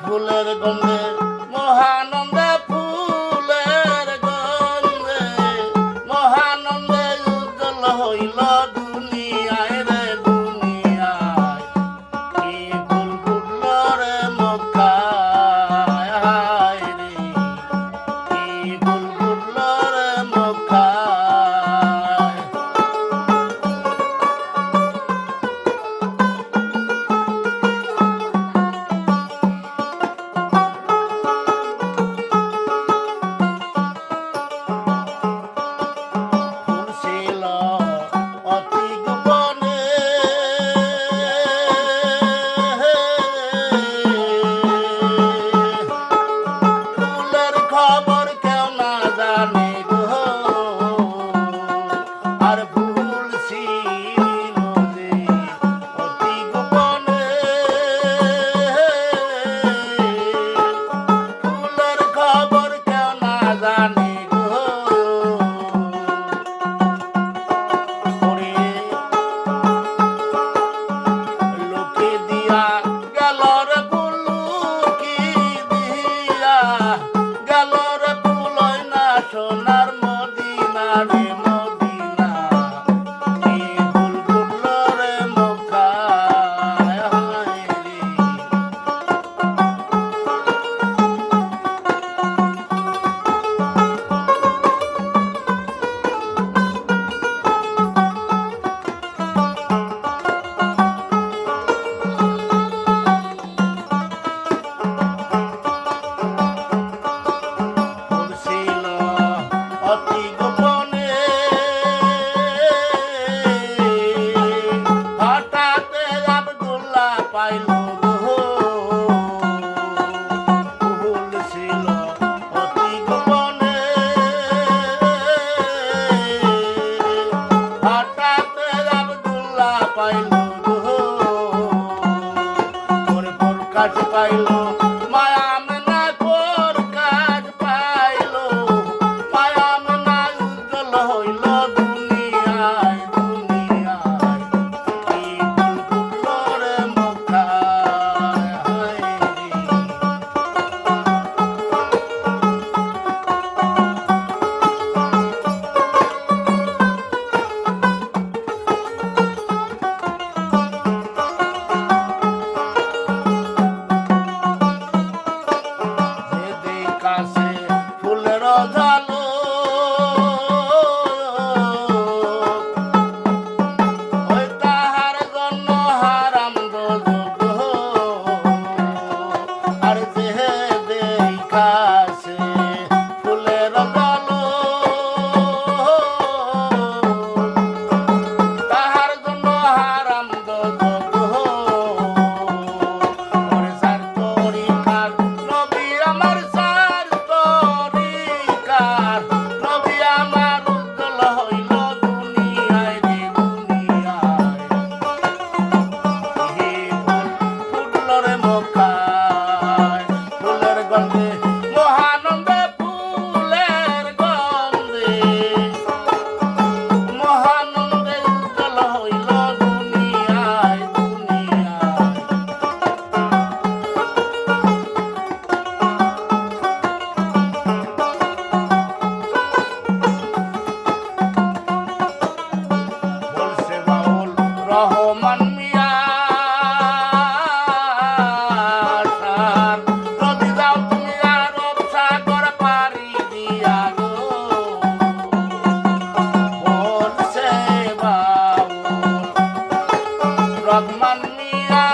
ফুলের গন্ধে মহানন্দে, ফুলের গন্ধে মহানন্দে উজ্জ্বল হইল দুনিয়ায় রে দুনিয়ায়। কি ফুল ফুটল রে মক্কায় রে, কি ফুল ফুটল রে মক্কায়। সোনার মদিনা রে মদিনা, কি ফুল ফুটল রে মক্কায় রে। অতি গোপনে হঠাৎ আব্দুল্লাহ পাইল গো, ফুল ছিল অতি গোপনে হঠাৎ আব্দুল্লাহ পাইল গো, প্রকাশ পাইল মায়া হইল দুনিয়ায় দুনিয়ায়। কি ফুল ফুটল রে মক্কায় রে। যেদিন কাছে ফুলের ঝালো কাছে ফুলের গলো তাহার জন্য হারাম দোজখ। ওরে সার তরিকার নবী আমার, সার তরিকার নবী আমার উজ্জ্বল হইল দুনিয়ায় রে দুনিয়ায়। কি ফুল ফুটল রে মক্কায়, ফুলের গন্ধে মহানন্দে, ফুলের গন্ধে মহানন্দে উজ্জ্বল হইল দুনিয়ায় দুনিয়ায়। বলছে বাউল রহমান মিয়া যদি যাও তুমি আরব সাগর পাড়ি দিয়া গো, বলছে বাউল রহমান মিয়া।